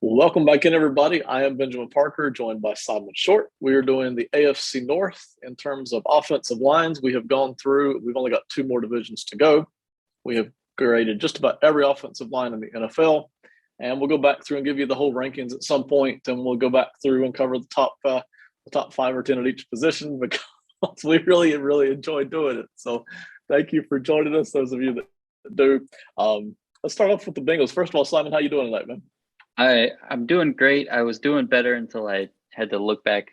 Welcome back in, everybody. I am Benjamin Parker, joined by Simon Short. We are doing the AFC North in terms of offensive lines. We've only got two more divisions to go. We have graded just about every offensive line in the NFL, and we'll go back through and give you the whole rankings at some point, and we'll go back through and cover the top 5 or 10 at each position because we really enjoy doing it. So thank you for joining us, those of you that do. Let's start off with the Bengals. First of all, Simon, how you doing tonight, man? I'm doing great. I was doing better until I had to look back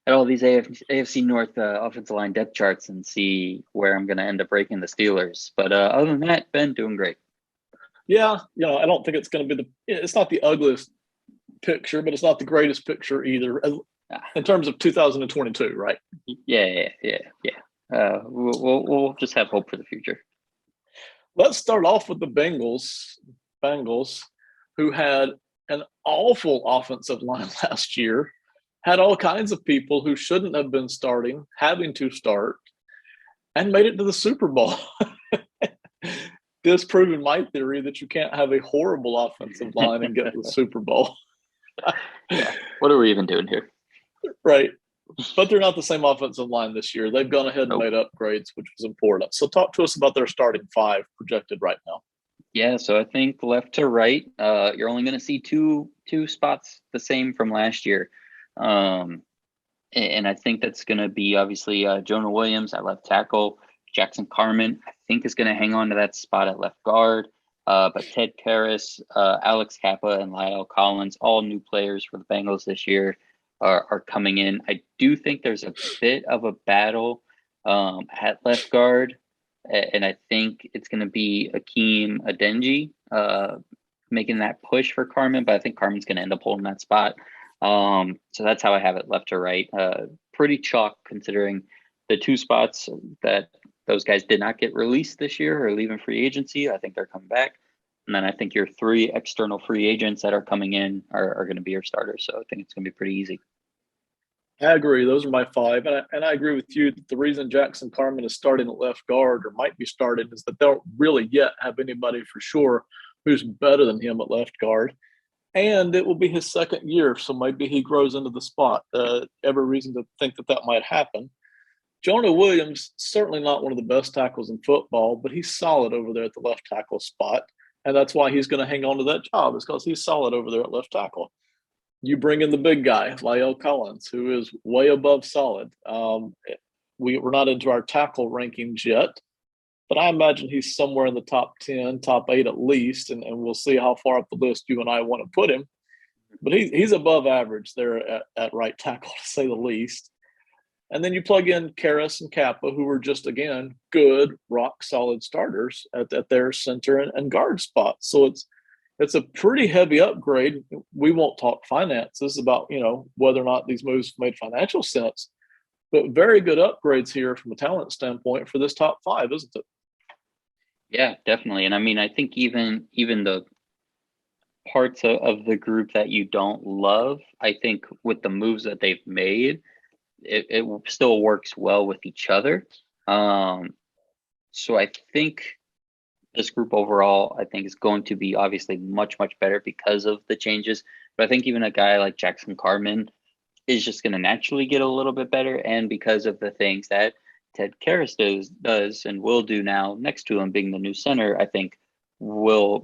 at all these AFC North offensive line depth charts and see where I'm going to end up breaking the Steelers. But other than that, Ben, doing great. Yeah, I don't think it's going to be it's not the ugliest picture, but it's not the greatest picture either in terms of 2022, right? Yeah. We'll just have hope for the future. Let's start off with the Bengals, who had an awful offensive line last year, had all kinds of people who shouldn't have been starting, having to start, and made it to the Super Bowl. Disproving my theory that you can't have a horrible offensive line and get to the Super Bowl. Yeah. What are we even doing here? Right. But they're not the same offensive line this year. They've gone ahead and made upgrades, which was important. So talk to us about their starting five projected right now. Yeah, so I think left to right, you're only going to see two spots the same from last year. And I think that's going to be obviously Jonah Williams at left tackle. Jackson Carman, I think, is going to hang on to that spot at left guard. But Ted Karras, Alex Kappa, and Lyell Collins, all new players for the Bengals this year, are coming in. I do think there's a bit of a battle at left guard. And I think it's going to be Akeem Adeniji making that push for Carman, but I think Carman's going to end up holding that spot. So that's how I have it left to right. Pretty chalk considering the two spots that those guys did not get released this year or leaving free agency. I think they're coming back. And then I think your three external free agents that are coming in are going to be your starters. So I think it's going to be pretty easy. I agree. Those are my five. And I agree with you that the reason Jackson Carman is starting at left guard or might be starting is that they don't really yet have anybody for sure who's better than him at left guard. And it will be his second year, so maybe he grows into the spot. Every reason to think that might happen. Jonah Williams, certainly not one of the best tackles in football, but he's solid over there at the left tackle spot. And that's why he's going to hang on to that job, is because he's solid over there at left tackle. You bring in the big guy, Lyell Collins, who is way above solid. We're not into our tackle rankings yet, but I imagine he's somewhere in the top 10, top 8 at least, and we'll see how far up the list you and I want to put him. But he's above average there at right tackle, to say the least. And then you plug in Karras and Kappa, who are just, again, good, rock-solid starters at their center and guard spots. So it's a pretty heavy upgrade. We won't talk finances about, whether or not these moves made financial sense, but very good upgrades here from a talent standpoint for this top five, isn't it? Yeah, definitely. And I mean, I think even the parts of the group that you don't love, I think with the moves that they've made, it still works well with each other. So I think this group overall, I think, is going to be obviously much, much better because of the changes. But I think even a guy like Jackson Carman is just going to naturally get a little bit better. And because of the things that Ted Karras does and will do now next to him being the new center, I think will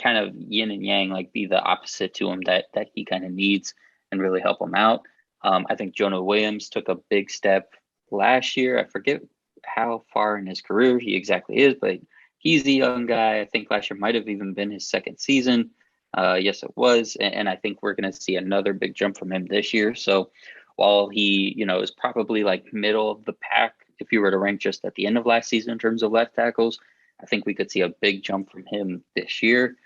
kind of yin and yang, like be the opposite to him that he kind of needs and really help him out. I think Jonah Williams took a big step last year. I forget how far in his career he exactly is, but he's a young guy. I think last year might have even been his second season. Yes, it was. And I think we're going to see another big jump from him this year. So while he, is probably like middle of the pack, if you were to rank just at the end of last season in terms of left tackles, I think we could see a big jump from him this year.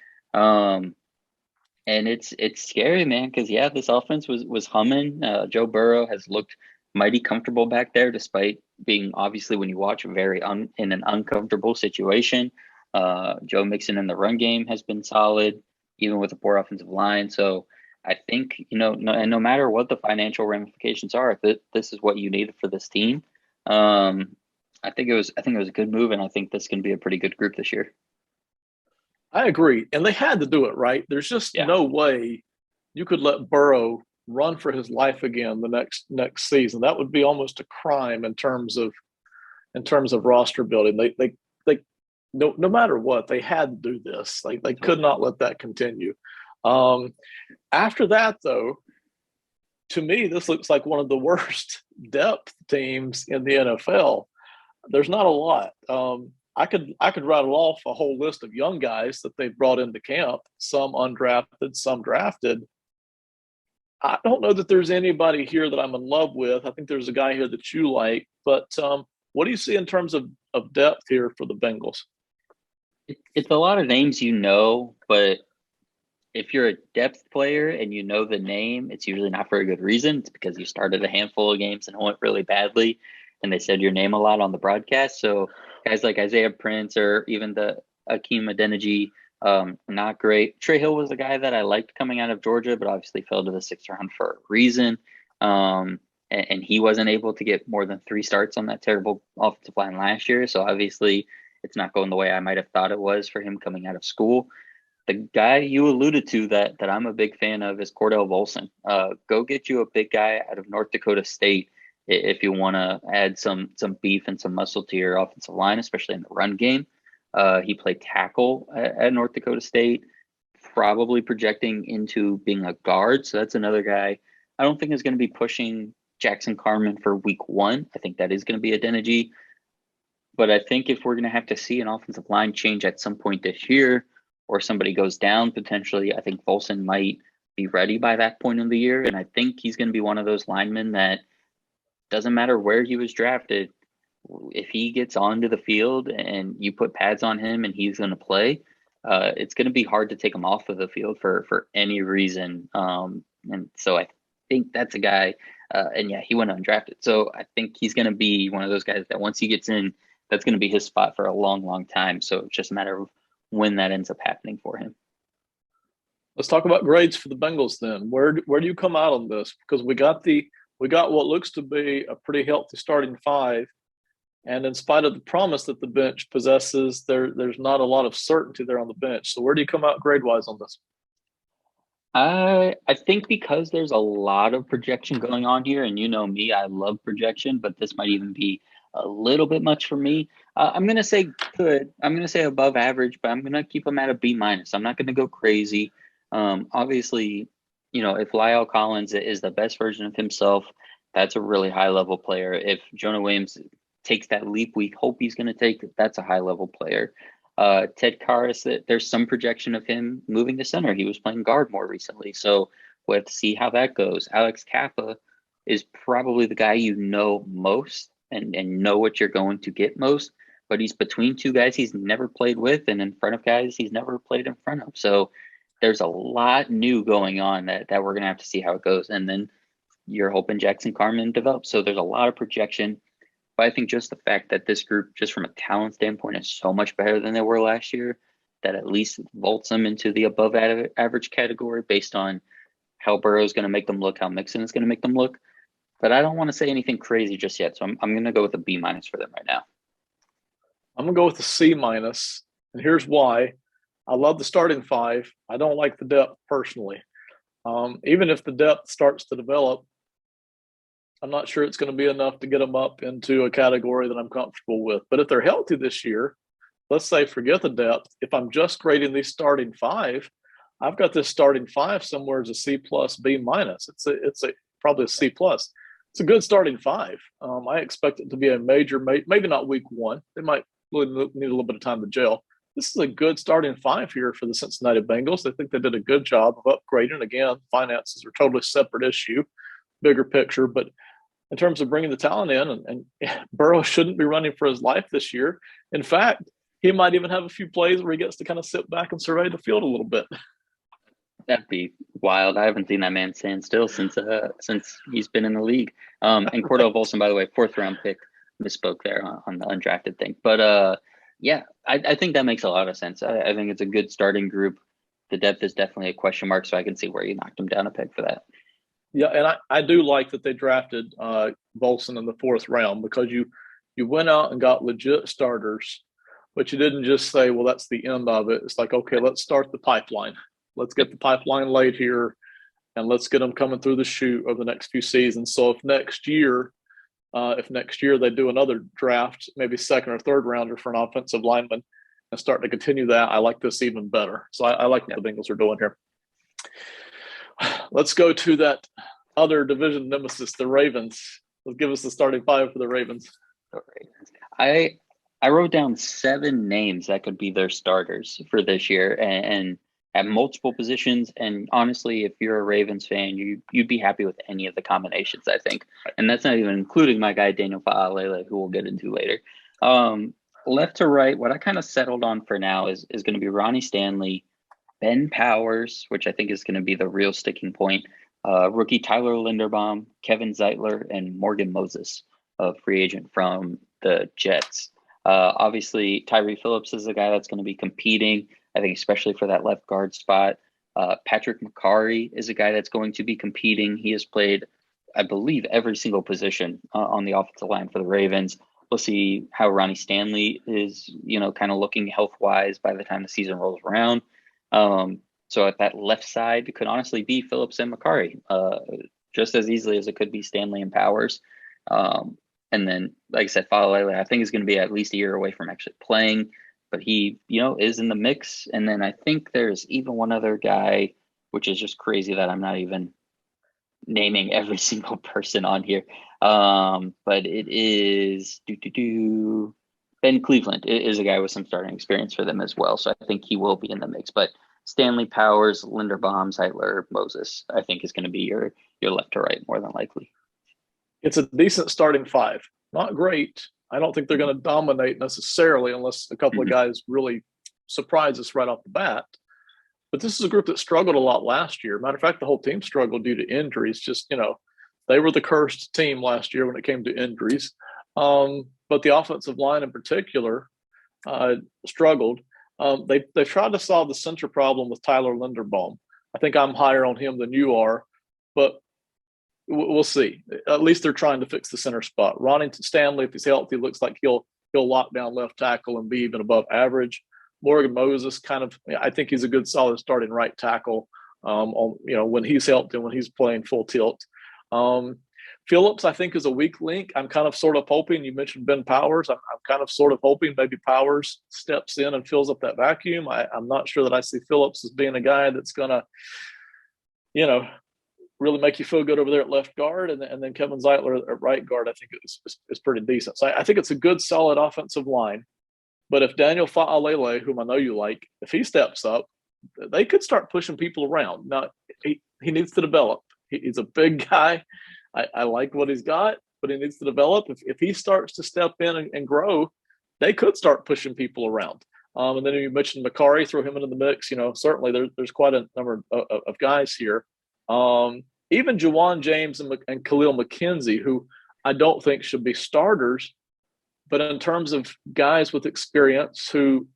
And it's scary, man, because, this offense was humming. Joe Burrow has looked mighty comfortable back there, despite being, obviously, when you watch, very in an uncomfortable situation. Joe Mixon in the run game has been solid, even with a poor offensive line. So I think, no matter what the financial ramifications are, if this is what you need for this team, I think it was a good move, and I think this can be a pretty good group this year. I agree. And they had to do it, right? There's just no way you could let Burrow run for his life again the next season. That would be almost a crime in terms of roster building. They no matter what, they had to do this. They could not let that continue. After that, though, to me, this looks like one of the worst depth teams in the NFL. There's not a lot. I could rattle off a whole list of young guys that they've brought into camp, some undrafted, some drafted. I don't know that there's anybody here that I'm in love with. I think there's a guy here that you like, but what do you see in terms of depth here for the Bengals? It's a lot of names, but if you're a depth player and you know the name, it's usually not for a good reason. It's because you started a handful of games and it went really badly, and they said your name a lot on the broadcast. So guys like Isaiah Prince or even the Akeem Adeniji, not great. Trey Hill was the guy that I liked coming out of Georgia, but obviously fell to the 6th round for a reason. And he wasn't able to get more than 3 starts on that terrible offensive line last year. So obviously it's not going the way I might have thought it was for him coming out of school. The guy you alluded to that I'm a big fan of is Cordell Volson. Go get you a big guy out of North Dakota State if you want to add some beef and some muscle to your offensive line, especially in the run game. He played tackle at North Dakota State, probably projecting into being a guard. So that's another guy I don't think is going to be pushing Jackson Carman for week 1. I think that is going to be Adeniji. But I think if we're going to have to see an offensive line change at some point this year, or somebody goes down potentially, I think Volson might be ready by that point in the year. And I think he's going to be one of those linemen that doesn't matter where he was drafted. If he gets onto the field and you put pads on him and he's going to play, it's going to be hard to take him off of the field for any reason. And so I think that's a guy, and yeah, he went undrafted. So I think he's going to be one of those guys that once he gets in, that's going to be his spot for a long, long time. So it's just a matter of when that ends up happening for him. Let's talk about grades for the Bengals then. Where do you come out on this? Because we got what looks to be a pretty healthy starting 5. And in spite of the promise that the bench possesses, there's not a lot of certainty there on the bench. So where do you come out grade-wise on this? I think because there's a lot of projection going on here, and you know me, I love projection, but this might even be a little bit much for me. I'm going to say good. I'm going to say above average, but I'm going to keep them at a B-. I'm not going to go crazy. Obviously, if Lyell Collins is the best version of himself, that's a really high-level player. If Jonah Williams takes that leap we hope he's going to take, that's a high-level player. Ted Karras, there's some projection of him moving to center. He was playing guard more recently, so we'll have to see how that goes. Alex Kappa is probably the guy you know most and know what you're going to get most, but he's between 2 guys he's never played with and in front of guys he's never played in front of. So there's a lot new going on that we're going to have to see how it goes. And then you're hoping Jackson Carman develops. So there's a lot of projection. But I think just the fact that this group, just from a talent standpoint, is so much better than they were last year, that at least vaults them into the above average category based on how Burrow is going to make them look, how Mixon is going to make them look. But I don't want to say anything crazy just yet. So I'm going to go with a B- for them right now. I'm going to go with a C-. And here's why. I love the starting 5. I don't like the depth personally. Even if the depth starts to develop, I'm not sure it's going to be enough to get them up into a category that I'm comfortable with. But if they're healthy this year, let's say forget the depth. If I'm just grading these starting 5, I've got this starting 5 somewhere as a C+, B-. It's probably a C+. It's a good starting 5. I expect it to be a major, maybe not week 1. They might need a little bit of time to gel. This is a good starting 5 here for the Cincinnati Bengals. I think they did a good job of upgrading. Again, finances are a totally separate issue, bigger picture. But in terms of bringing the talent in, and Burrow shouldn't be running for his life this year. In fact, he might even have a few plays where he gets to kind of sit back and survey the field a little bit. That'd be wild. I haven't seen that man stand still since he's been in the league. And Cordell Volson, by the way, 4th round pick. Misspoke there on the undrafted thing. But yeah, I think that makes a lot of sense. I think it's a good starting group. The depth is definitely a question mark, so I can see where you knocked him down a peg for that. Yeah, and I do like that they drafted Volson in the 4th round, because you went out and got legit starters, but you didn't just say, well, that's the end of it. It's like, okay, let's start the pipeline. Let's get the pipeline laid here. and let's get them coming through the chute over the next few seasons. So if next year they do another draft, maybe second or third rounder for an offensive lineman, and start to continue that, I like this even better. So I like what the Bengals are doing here. Let's go to that other division nemesis, the Ravens. Let's give us the starting five for the Ravens. I wrote down 7 names that could be their starters for this year, and at multiple positions. And honestly, if you're a Ravens fan, you'd be happy with any of the combinations, I think. And that's not even including my guy Daniel Fa'alele, who we'll get into later. Left to right, what I kind of settled on for now is going to be Ronnie Stanley, Ben Powers, which I think is going to be the real sticking point, rookie Tyler Linderbaum, Kevin Zeitler, and Morgan Moses, a free agent from the Jets. Obviously, Tyree Phillips is a guy that's going to be competing, I think, especially for that left guard spot. Patrick McCarry is a guy that's going to be competing. He has played, I believe, every single position on the offensive line for the Ravens. We'll see how Ronnie Stanley is, kind of looking health-wise by the time the season rolls around. So at that left side, it could honestly be Phillips and McCarry, just as easily as it could be Stanley and Powers. And then, like I said, Fa'alele, I think is going to be at least a year away from actually playing, but he, is in the mix. And then I think there's even one other guy, which is just crazy that I'm not even naming every single person on here. But it is Ben Cleveland is a guy with some starting experience for them as well. So I think he will be in the mix. But Stanley, Powers, Linderbaum, Zeitler, Moses, I think is going to be your left to right more than likely. It's a decent starting five. Not great. I don't think they're going to dominate necessarily unless a couple of guys really surprise us right off the bat. But this is a group that struggled a lot last year. Matter of fact, the whole team struggled due to injuries. Just, they were the cursed team last year when it came to injuries. But the offensive line in particular struggled. They tried to solve the center problem with Tyler Linderbaum. I think I'm higher on him than you are, but we'll see. At least they're trying to fix the center spot. Ronnie Stanley, if he's healthy, looks like he'll lock down left tackle and be even above average. Morgan Moses, I think he's a good, solid starting right tackle. When he's healthy and when he's playing full tilt. Phillips, I think, is a weak link. I'm kind of sort of hoping, you mentioned Ben Powers. I'm kind of sort of hoping maybe Powers steps in and fills up that vacuum. I'm not sure that I see Phillips as being a guy that's going to, really make you feel good over there at left guard. And then Kevin Zeitler at right guard, I think is pretty decent. So I think it's a good, solid offensive line. But if Daniel Fa'alele, whom I know you like, if he steps up, they could start pushing people around. Now, he needs to develop. He's a big guy. I like what he's got, but he needs to develop. If he starts to step in and grow, they could start pushing people around. And then you mentioned McCarry, throw him into the mix. Certainly there's quite a number of guys here. Even Juwan James and Khalil McKenzie, who I don't think should be starters, but in terms of guys with experience who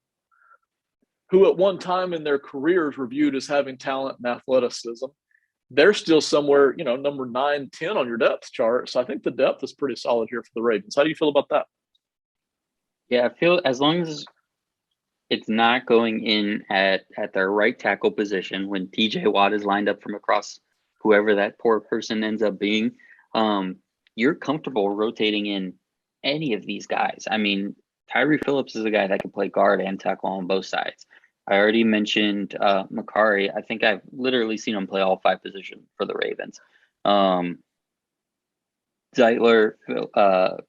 at one time in their careers were viewed as having talent and athleticism, they're still somewhere, number 9, 10 on your depth chart. So I think the depth is pretty solid here for the Ravens. How do you feel about that? Yeah, I feel as long as it's not going in at their right tackle position when TJ Watt is lined up from across whoever that poor person ends up being, you're comfortable rotating in any of these guys. I mean, Tyree Phillips is a guy that can play guard and tackle on both sides. I already mentioned McCarry. I think I've literally seen him play all 5 positions for the Ravens. Zeitler,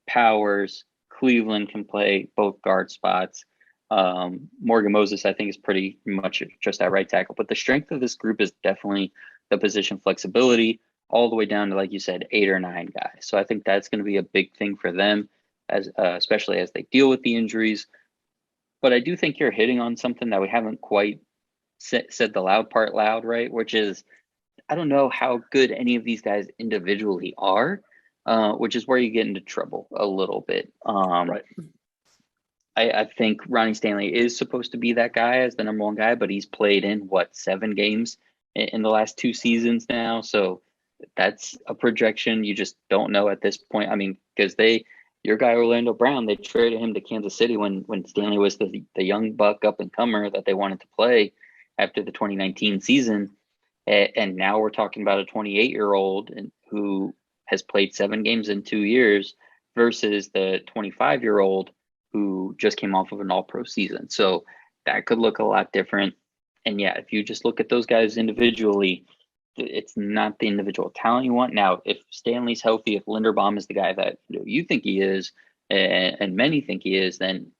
Powers, Cleveland can play both guard spots. Morgan Moses, I think, is pretty much just at right tackle. But the strength of this group is definitely the position flexibility, all the way down to, like you said, 8 or 9 guys. So I think that's going to be a big thing for them, as especially as they deal with the injuries. But I do think you're hitting on something that we haven't quite said the loud part loud, right? Which is, I don't know how good any of these guys individually are, which is where you get into trouble a little bit. Right. I think Ronnie Stanley is supposed to be that guy as the number 1 guy, but he's played in 7 games in the last 2 seasons now. So that's a projection. You just don't know at this point. I mean, because your guy Orlando Brown, they traded him to Kansas City when Stanley was the young buck up and comer that they wanted to play after the 2019 season. And now we're talking about a 28-year-old who has played 7 games in 2 years versus the 25-year-old who just came off of an all-pro season. So that could look a lot different. And yeah, if you just look at those guys individually, it's not the individual talent you want. Now, if Stanley's healthy, if Linderbaum is the guy that you think he is, and many think he is, then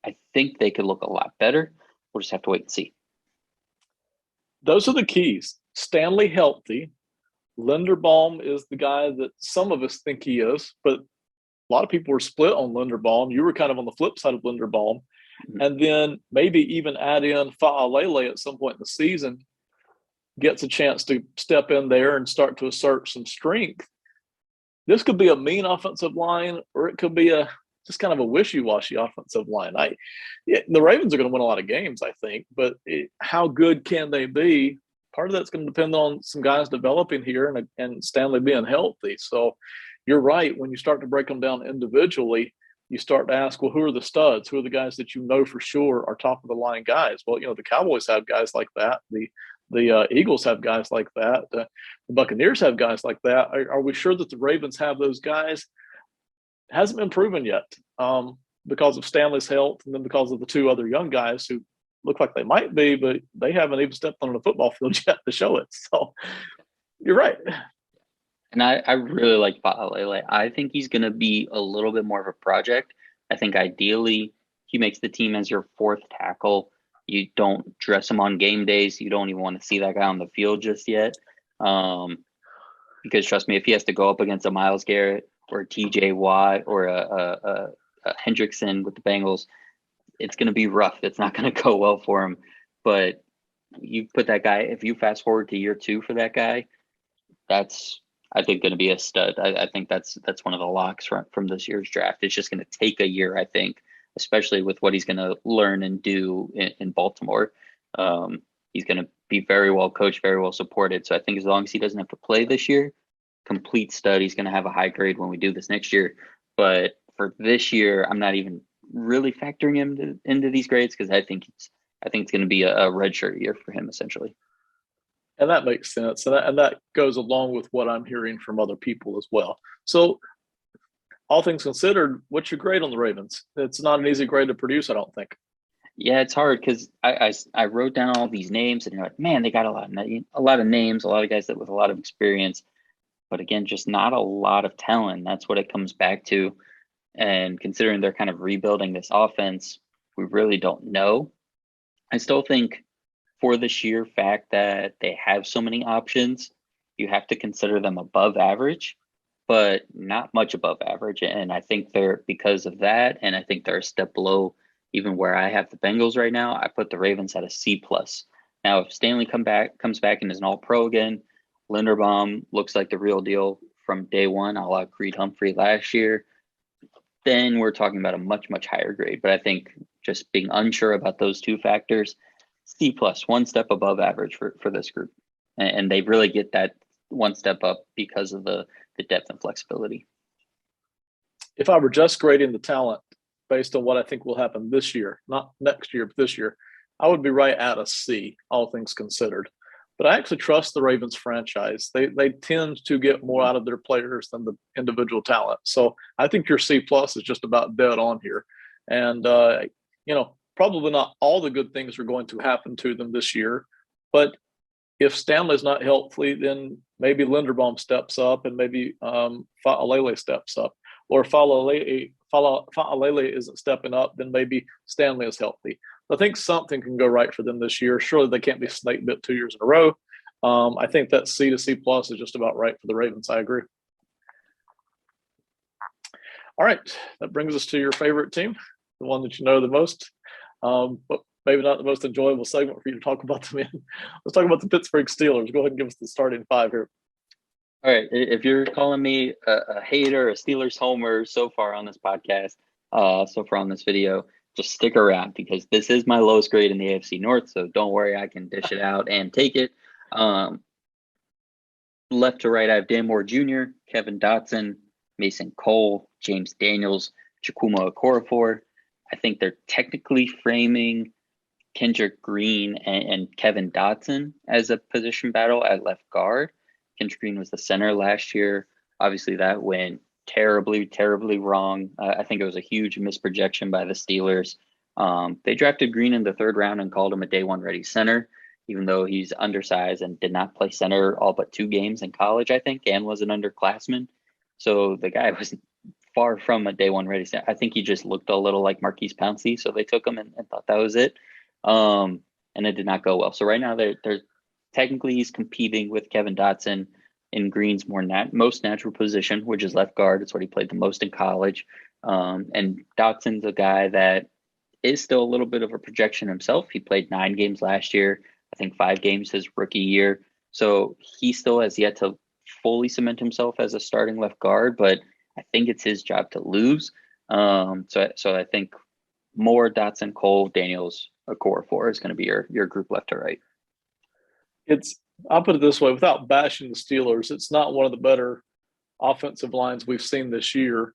I think they could look a lot better. We'll just have to wait and see. Those are the keys. Stanley healthy. Linderbaum is the guy that some of us think he is, but a lot of people were split on Linderbaum. You were kind of on the flip side of Linderbaum. Mm-hmm. And then maybe even add in Fa'alele at some point in the season, gets a chance to step in there and start to assert some strength. This could be a mean offensive line, or it could be just kind of a wishy-washy offensive line. The Ravens are going to win a lot of games, I think, but how good can they be? Part of that's going to depend on some guys developing here and Stanley being healthy. So you're right. When you start to break them down individually, you start to ask, well, who are the studs? Who are the guys that you know for sure are top of the line guys? Well, the Cowboys have guys like that. The Eagles have guys like that. The Buccaneers have guys like that. Are we sure that the Ravens have those guys? It hasn't been proven yet because of Stanley's health and then because of the 2 other young guys who look like they might be, but they haven't even stepped on the football field yet to show it. So you're right. And I really like Fa'alele. I think he's going to be a little bit more of a project. I think ideally he makes the team as your 4th tackle. You don't dress him on game days. You don't even want to see that guy on the field just yet. Because trust me, if he has to go up against a Myles Garrett or a TJ Watt or a Hendrickson with the Bengals, it's going to be rough. It's not going to go well for him. But you put that guy, if you fast forward to year 2 for that guy, that's, I think, going to be a stud. I think that's one of the locks from this year's draft. It's just going to take a year, I think, especially with what he's going to learn and do in Baltimore. He's going to be very well coached, very well supported. So I think as long as he doesn't have to play this year, complete stud. He's going to have a high grade when we do this next year. But for this year, I'm not even really factoring him into these grades because I think it's going to be a redshirt year for him essentially. And that makes sense. And that goes along with what I'm hearing from other people as well. So all things considered, what's your grade on the Ravens? It's not an easy grade to produce, I don't think. Yeah, it's hard because I wrote down all these names and you're like, man, they got a lot of names, a lot of guys that with a lot of experience. But again, just not a lot of talent. That's what it comes back to. And considering they're kind of rebuilding this offense, we really don't know. I still think for the sheer fact that they have so many options, you have to consider them above average, but not much above average. And I think they're, because of that, and I think they're a step below even where I have the Bengals right now. I put the Ravens at a C+. Now, if Stanley comes back and is an all-pro again, Linderbaum looks like the real deal from day one, a la Creed Humphrey last year, then we're talking about a much, much higher grade. But I think just being unsure about those 2 factors, C+, 1 step above average for this group. And they really get that 1 step up because of the depth and flexibility. If I were just grading the talent based on what I think will happen this year, not next year, but this year, I would be right at a C, all things considered. But I actually trust the Ravens franchise. They tend to get more out of their players than the individual talent. So I think your C+ is just about dead on here. And, probably not all the good things are going to happen to them this year. But if Stanley's not healthy, then maybe Linderbaum steps up and maybe Fa'alele steps up. Or if Fa'alele isn't stepping up, then maybe Stanley is healthy. I think something can go right for them this year. Surely they can't be snake bit 2 years in a row. I think that C to C+ is just about right for the Ravens. I agree. All right. That brings us to your favorite team, the one that you know the most, but maybe not the most enjoyable segment for you to talk about them in. Let's talk about the Pittsburgh Steelers. Go ahead and give us the starting 5 here. All right. If you're calling me a hater, a Steelers homer so far on this podcast, so far on this video, just stick around because this is my lowest grade in the AFC North. So don't worry, I can dish it out and take it. Left to right, I have Dan Moore Jr., Kevin Dotson, Mason Cole, James Daniels, Chukwuma Okorafor. I think they're technically framing Kendrick Green and Kevin Dotson as a position battle at left guard. Kendrick Green was the center last year. Obviously, that went terribly, terribly wrong. I think it was a huge misprojection by the Steelers. They drafted Green in the third round and called him a day one ready center, even though he's undersized and did not play center all but 2 games in college, I think, and was an underclassman. So the guy was far from a day one ready center. I think he just looked a little like Marquise Pouncey, so they took him and thought that was it. And it did not go well. So right now they're technically he's competing with Kevin Dotson in Green's most natural position, which is left guard. It's what he played the most in college. And Dotson's a guy that is still a little bit of a projection himself. He played 9 games last year, I think 5 games his rookie year. So he still has yet to fully cement himself as a starting left guard, but I think it's his job to lose. So I think Moore, Dotson, Cole, Daniels, a core 4 is going to be your group left to right. I'll put it this way, without bashing the Steelers, it's not one of the better offensive lines we've seen this year.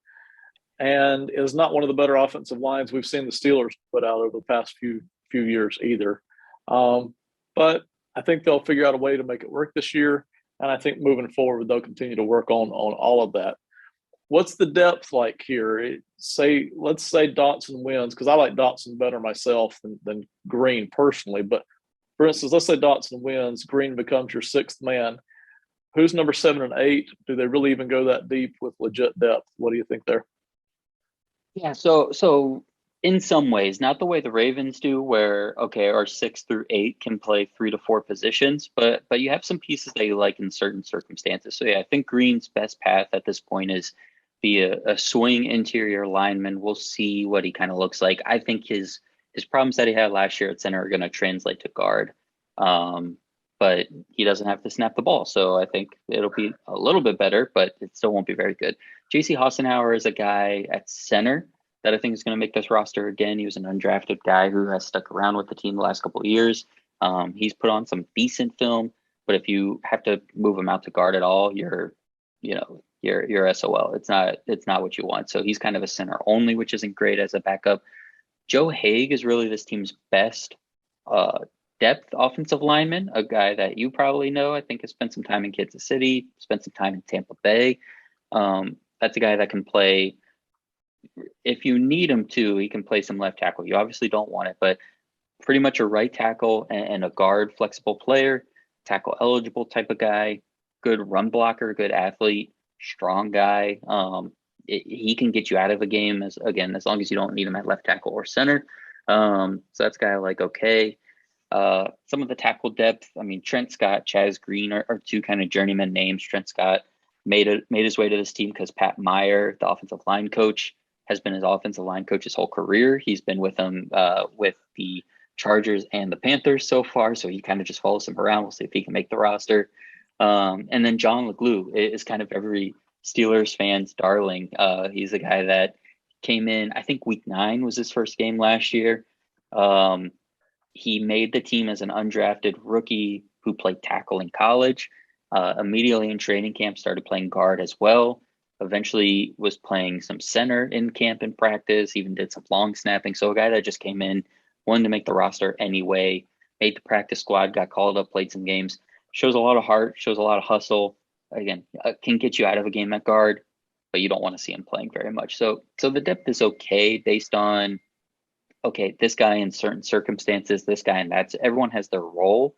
And it's not one of the better offensive lines we've seen the Steelers put out over the past few years either. But I think they'll figure out a way to make it work this year. And I think moving forward, they'll continue to work on all of that. What's the depth like here? Let's say Dotson wins, because I like Dotson better myself than Green personally. But for instance, let's say Dotson wins, Green becomes your 6th man. Who's number 7 and 8? Do they really even go that deep with legit depth? What do you think there? Yeah, so in some ways, not the way the Ravens do, where our 6 through 8 can play 3 to 4 positions, but you have some pieces that you like in certain circumstances. So yeah, I think Green's best path at this point is be a swing interior lineman. We'll see what he kind of looks like. I think his problems that he had last year at center are going to translate to guard, but he doesn't have to snap the ball. So I think it'll be a little bit better, but it still won't be very good. J.C. Hausenhauer is a guy at center that I think is going to make this roster again. He was an undrafted guy who has stuck around with the team the last couple of years. He's put on some decent film, but if you have to move him out to guard at all, you're SOL. It's not what you want. So he's kind of a center only, which isn't great as a backup. Joe Hague is really this team's best depth offensive lineman, a guy that you probably know. I think has spent some time in Kansas City, spent some time in Tampa Bay. That's a guy that can play. If you need him to, he can play some left tackle. You obviously don't want it, but pretty much a right tackle and a guard flexible player, tackle eligible type of guy, good run blocker, good athlete, strong guy. He can get you out of a game as long as you don't need him at left tackle or center. So that's a guy I like. Okay. Some of the tackle depth, I mean, Trent Scott, Chaz Green are 2 kind of journeyman names. Trent Scott made his way to this team because Pat Meyer, the offensive line coach, has been his offensive line coach his whole career. He's been with him with the Chargers and the Panthers so far, so he kind of just follows him around. We'll see if he can make the roster. And then John LeGlue is kind of every Steelers fan's darling. He's a guy that came in, I think week 9 was his first game last year. He made the team as an undrafted rookie who played tackle in college. Immediately in training camp started playing guard as well. Eventually was playing some center in camp and practice, even did some long snapping. So a guy that just came in, wanted to make the roster anyway, made the practice squad, got called up, played some games, shows a lot of heart, shows a lot of hustle. Again, can get you out of a game at guard, but you don't want to see him playing very much. So the depth is okay based on, this guy in certain circumstances, this guy and that's, everyone has their role,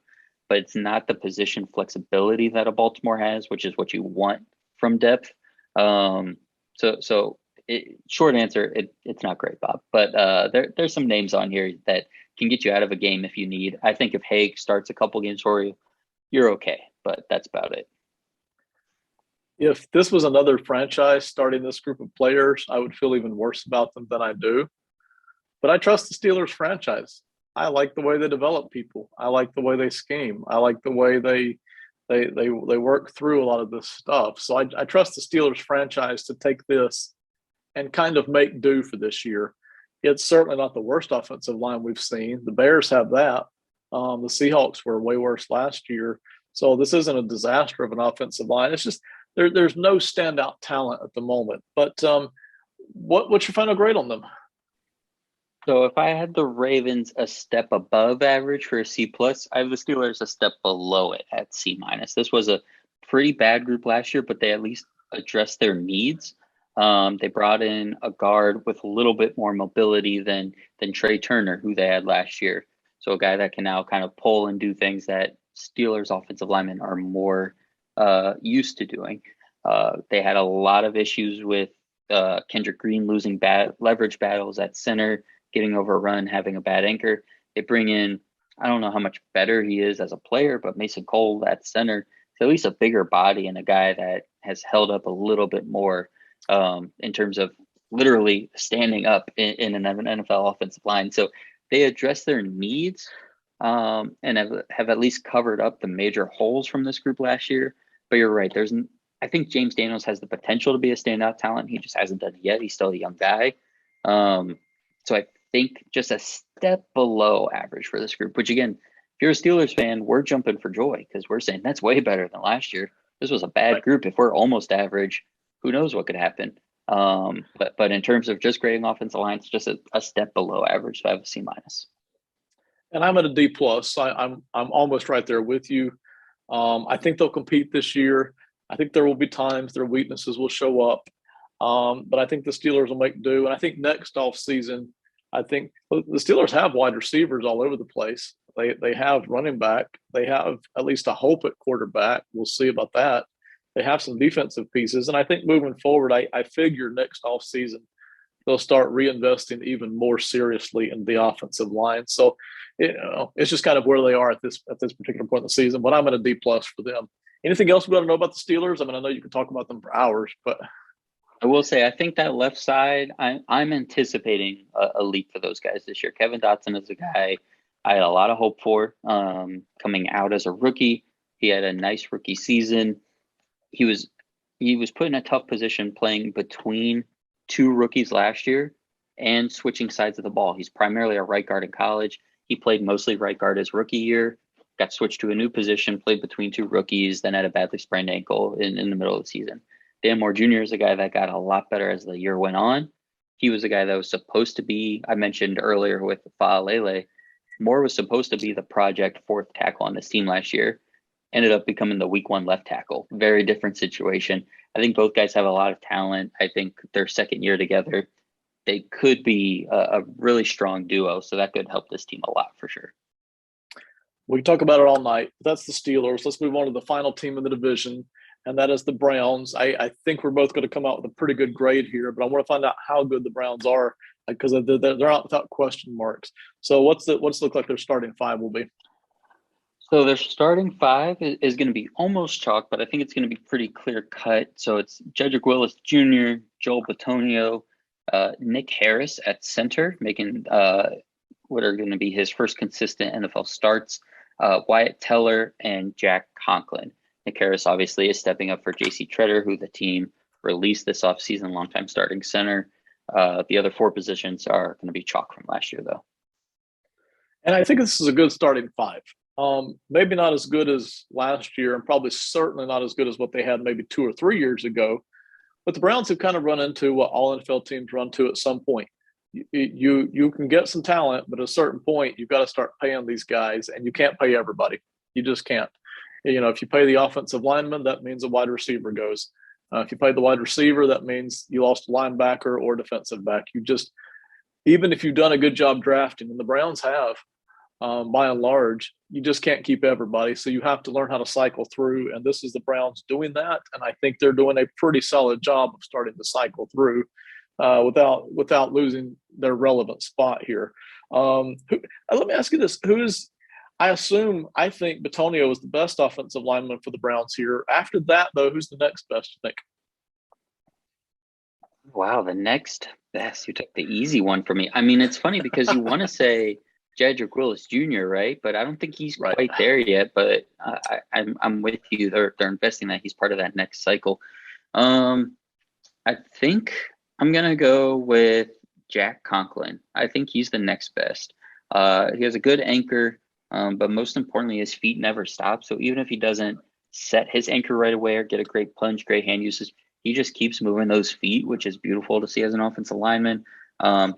but it's not the position flexibility that a Baltimore has, which is what you want from depth. Short answer, it's not great, Bob, but there's some names on here that can get you out of a game if you need. I think if Hague starts a couple games for you, you're okay, but that's about it. If this was another franchise starting this group of players, I would feel even worse about them than I do. But I trust the Steelers franchise. I like the way they develop people. I like the way they scheme. I like the way they work through a lot of this stuff. So I trust the Steelers franchise to take this and kind of make do for this year. It's certainly not the worst offensive line we've seen. The Bears have that. The Seahawks were way worse last year. So this isn't a disaster of an offensive line. It's just there's no standout talent at the moment. But what's your final grade on them? So if I had the Ravens a step above average for a C plus, I have the Steelers a step below it at C minus. This was a pretty bad group last year, but they at least addressed their needs. They brought in a guard with a little bit more mobility than Trey Turner, who they had last year. So a guy that can now kind of pull and do things that Steelers offensive linemen are more used to doing. They had a lot of issues with Kendrick Green losing leverage battles at center, getting overrun, having a bad anchor. They bring in, I don't know how much better he is as a player, but Mason Cole at center, so at least a bigger body and a guy that has held up a little bit more in terms of literally standing up in an NFL offensive line. So they address their needs and have at least covered up the major holes from this group last year. But you're right. I think James Daniels has the potential to be a standout talent. He just hasn't done it yet. He's still a young guy. So I think just a step below average for this group, which again, if you're a Steelers fan, we're jumping for joy because we're saying that's way better than last year. This was a bad group. If we're almost average, who knows what could happen. But in terms of just grading offensive line, it's just a step below average. So I have a C minus. And I'm at a D plus. I'm almost right there with you. I think they'll compete this year. I think there will be times their weaknesses will show up. But I think the Steelers will make do. And I think next off season, I think the Steelers have wide receivers all over the place. They have running back. They have at least a hope at quarterback. We'll see about that. They have some defensive pieces. And I think moving forward, I figure next off season, they'll start reinvesting even more seriously in the offensive line. So, it's just kind of where they are at this particular point in the season. But I'm at a D plus for them. Anything else we got to know about the Steelers? I mean, I know you can talk about them for hours, but I will say I think that left side, I'm anticipating a leap for those guys this year. Kevin Dotson is a guy I had a lot of hope for coming out as a rookie. He had a nice rookie season. He was put in a tough position playing between two rookies last year and switching sides of the ball. He's primarily a right guard in college. He played mostly right guard his rookie year, got switched to a new position, played between two rookies, then had a badly sprained ankle in the middle of the season. Dan Moore Jr. is a guy that got a lot better as the year went on. He was a guy that was supposed to be, I mentioned earlier with Faalele, Moore was supposed to be the project fourth tackle on this team last year. Ended up becoming the week one left tackle. Very different situation. I think both guys have a lot of talent. I think their second year together, they could be a really strong duo. So that could help this team a lot for sure. We can talk about it all night. That's the Steelers. Let's move on to the final team in the division, and that is the Browns. I think we're both going to come out with a pretty good grade here, but I want to find out how good the Browns are because they're out without question marks. So what's it look like their starting five will be? So their starting five is going to be almost chalk, but I think it's going to be pretty clear cut. So it's Jedrick Willis Jr., Joel Bitonio, Nick Harris at center, making what are going to be his first consistent NFL starts, Wyatt Teller, and Jack Conklin. Nick Harris obviously is stepping up for J.C. Treader, who the team released this offseason, longtime starting center. The other four positions are going to be chalk from last year, though. And I think this is a good starting five. Maybe not as good as last year and probably certainly not as good as what they had maybe 2 or 3 years ago. But the Browns have kind of run into what all NFL teams run to at some point. You can get some talent, but at a certain point, you've got to start paying these guys, and you can't pay everybody. You just can't. If you pay the offensive lineman, that means a wide receiver goes. If you pay the wide receiver, that means you lost a linebacker or defensive back. Even if you've done a good job drafting, and the Browns have, by and large, you just can't keep everybody. So you have to learn how to cycle through. And this is the Browns doing that. And I think they're doing a pretty solid job of starting to cycle through without losing their relevant spot here. Let me ask you this. I think Bitonio is the best offensive lineman for the Browns here. After that, though, who's the next best, you think? Wow, the next best. You took the easy one for me. I mean, it's funny because you want to say Jedrick Willis Jr., right? But I don't think he's quite there yet. But I'm with you. They're investing that he's part of that next cycle. I think I'm gonna go with Jack Conklin. I think he's the next best. He has a good anchor, but most importantly, his feet never stop. So even if he doesn't set his anchor right away or get a great punch, great hand usage, he just keeps moving those feet, which is beautiful to see as an offensive lineman.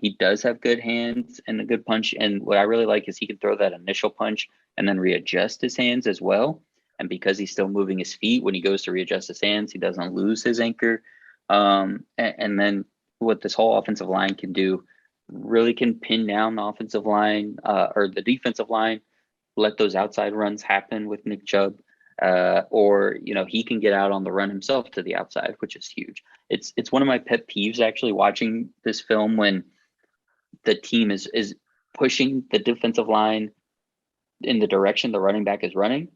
He does have good hands and a good punch. And what I really like is he can throw that initial punch and then readjust his hands as well. And because he's still moving his feet, when he goes to readjust his hands, he doesn't lose his anchor. And then what this whole offensive line can do really can pin down the offensive line or the defensive line, let those outside runs happen with Nick Chubb. Or he can get out on the run himself to the outside, which is huge. It's one of my pet peeves actually watching this film when the team is pushing the defensive line in the direction the running back is running.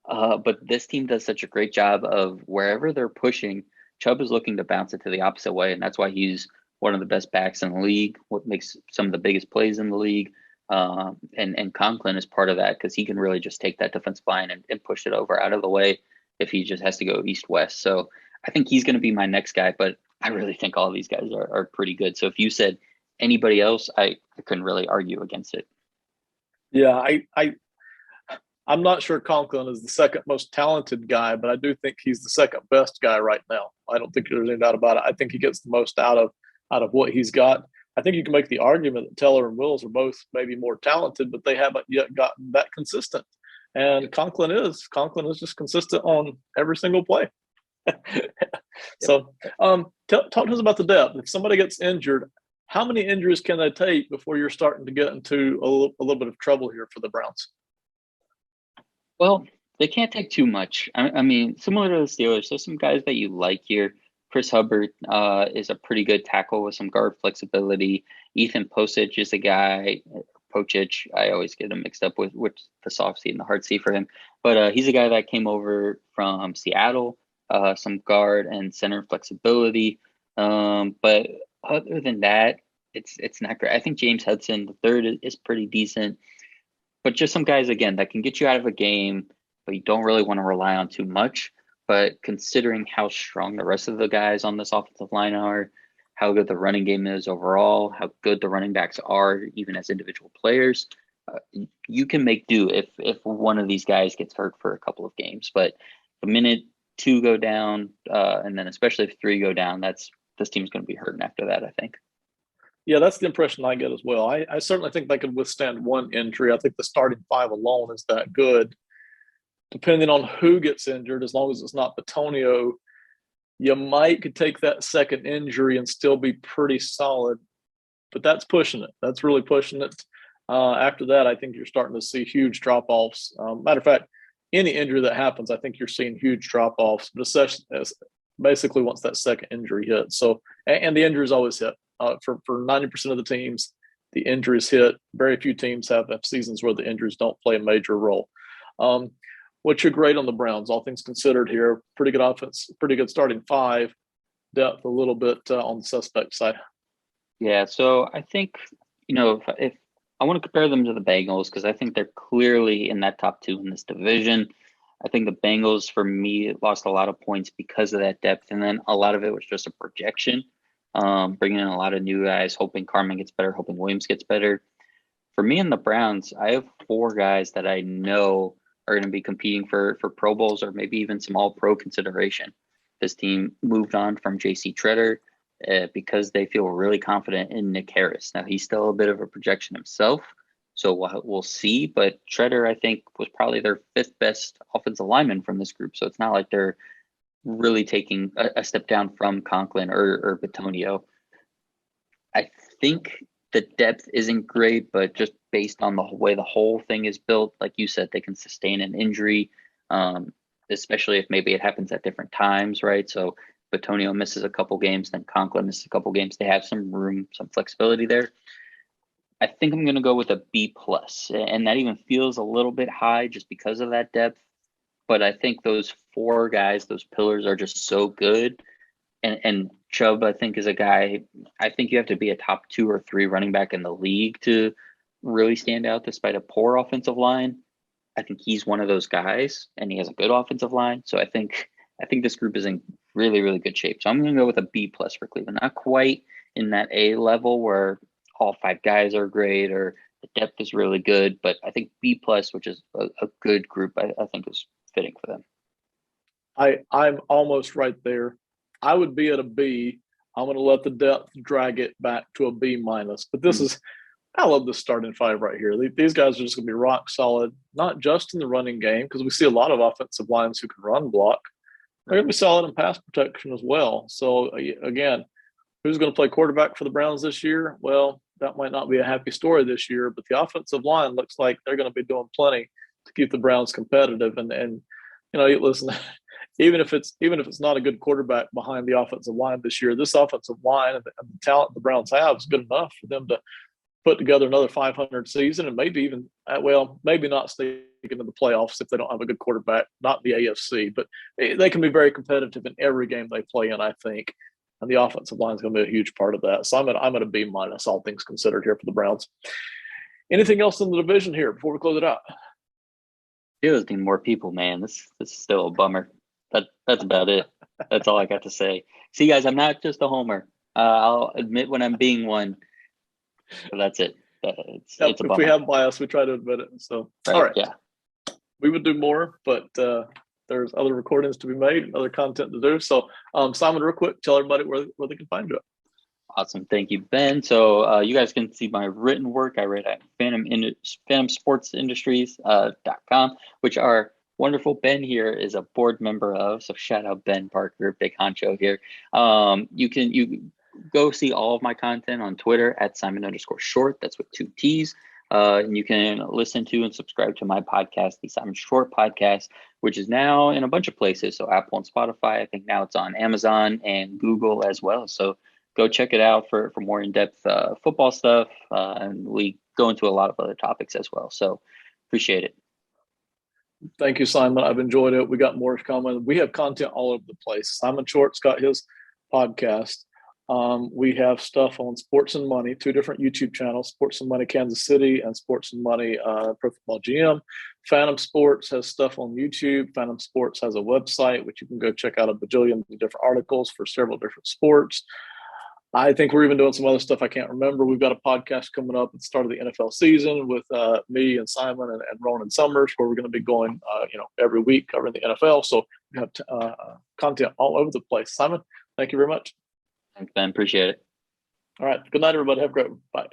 But this team does such a great job of wherever they're pushing, Chubb is looking to bounce it to the opposite way, and that's why he's one of the best backs in the league. What makes some of the biggest plays in the league. And Conklin is part of that because he can really just take that defensive line and push it over out of the way if he just has to go east-west. So I think he's going to be my next guy, but I really think all of these guys are pretty good. So if you said anybody else, I couldn't really argue against it. Yeah, I'm not sure Conklin is the second most talented guy, but I do think he's the second best guy right now. I don't think there's any doubt about it. I think he gets the most out of what he's got. I think you can make the argument that Teller and Wills are both maybe more talented, but they haven't yet gotten that consistent. And Conklin is just consistent on every single play. So talk to us about the depth. If somebody gets injured, how many injuries can they take before you're starting to get into a little bit of trouble here for the Browns? Well, they can't take too much. I mean, similar to the Steelers, there's some guys that you like here. Chris Hubbard is a pretty good tackle with some guard flexibility. Ethan Posich is a guy. Pocic, I always get him mixed up with the soft C and the hard C for him. But he's a guy that came over from Seattle, some guard and center flexibility. But other than that, it's not great. I think James Hudson, the third, is pretty decent. But just some guys, again, that can get you out of a game, but you don't really want to rely on too much. But considering how strong the rest of the guys on this offensive line are, how good the running game is overall, how good the running backs are, even as individual players, you can make do if one of these guys gets hurt for a couple of games. But the minute two go down, and then especially if three go down, this team's going to be hurting after that, I think. Yeah, that's the impression I get as well. I certainly think they could withstand one injury. I think the starting five alone is that good. Depending on who gets injured, as long as it's not Bitonio, you could take that second injury and still be pretty solid. But that's pushing it. That's really pushing it. After that, I think you're starting to see huge drop-offs. Matter of fact, any injury that happens, I think you're seeing huge drop-offs, but basically once that second injury hits. So, and the injuries always hit. For 90% of the teams, the injuries hit. Very few teams have seasons where the injuries don't play a major role. What's your grade on the Browns, all things considered here? Pretty good offense, pretty good starting five, depth a little bit on the suspect side. Yeah, so I think, if I want to compare them to the Bengals because I think they're clearly in that top two in this division. I think the Bengals, for me, lost a lot of points because of that depth, and then a lot of it was just a projection, bringing in a lot of new guys, hoping Carman gets better, hoping Williams gets better. For me and the Browns, I have four guys that I know are going to be competing for Pro Bowls or maybe even some All-Pro consideration. This team moved on from J.C. Tretter because they feel really confident in Nick Harris. Now, he's still a bit of a projection himself, so we'll see. But Tretter, I think, was probably their fifth best offensive lineman from this group, so it's not like they're really taking a step down from Conklin or Bitonio. I think the depth isn't great, but just based on the way the whole thing is built, like you said, they can sustain an injury, especially if maybe it happens at different times, right? So Bitonio misses a couple games, then Conklin misses a couple games. They have some room, some flexibility there. I think I'm going to go with a B+, and that even feels a little bit high just because of that depth. But I think those four guys, those pillars, are just so good. And Chubb, I think, is a guy, I think you have to be a top 2 or 3 running back in the league to really stand out despite a poor offensive line. I think he's one of those guys, and he has a good offensive line. So I think this group is in really, really good shape. So I'm going to go with a B+ for Cleveland. Not quite in that A level where all 5 guys are great or the depth is really good, but I think B+, which is a good group, I think is fitting for them. I'm almost right there. I would be at a B. I'm going to let the depth drag it back to a B minus. But this is, I love this starting five right here. These guys are just going to be rock solid, not just in the running game, because we see a lot of offensive lines who can run block. They're going to be solid in pass protection as well. So, again, who's going to play quarterback for the Browns this year? Well, that might not be a happy story this year, but the offensive line looks like they're going to be doing plenty to keep the Browns competitive. And listen, even if it's not a good quarterback behind the offensive line this year, this offensive line and the talent the Browns have is good enough for them to put together another 500 season and maybe even, maybe not sneak into the playoffs if they don't have a good quarterback, not the AFC, but they can be very competitive in every game they play in, I think. And the offensive line is going to be a huge part of that. So I'm at a B minus, all things considered, here for the Browns. Anything else in the division here before we close it out? Steelers need more people, man. This is still a bummer. That's about it. That's all I got to say. See, guys, I'm not just a homer. I'll admit when I'm being one. But that's it. It's a bummer. If we have bias, we try to admit it. So, right, all right. Yeah. We would do more, but there's other recordings to be made and other content to do. So, Simon, real quick, tell everybody where they can find you. Awesome. Thank you, Ben. So you guys can see my written work I read at phantomsportsindustries.com, which our wonderful Ben here is a board member of. So shout out Ben Parker, big honcho here. You go see all of my content on Twitter at Simon_Short. That's with 2 T's. And you can listen to and subscribe to my podcast, the Simon Short Podcast, which is now in a bunch of places. So Apple and Spotify. I think now it's on Amazon and Google as well. So go check it out for more in-depth football stuff. And we go into a lot of other topics as well. So appreciate it. Thank you, Simon. I've enjoyed it. We got more coming. We have content all over the place. Simon Short's got his podcast. We have stuff on Sports and Money, 2 different YouTube channels, Sports and Money Kansas City and Sports and Money Pro Football GM. Phantom Sports has stuff on YouTube. Phantom Sports has a website, which you can go check out a bajillion different articles for several different sports. I think we're even doing some other stuff I can't remember. We've got a podcast coming up at the start of the NFL season with me and Simon and Ronan Summers, where we're going to be going, every week covering the NFL. So we have content all over the place. Simon, thank you very much. Thanks, Ben. Appreciate it. All right. Good night, everybody. Have a great one. Bye.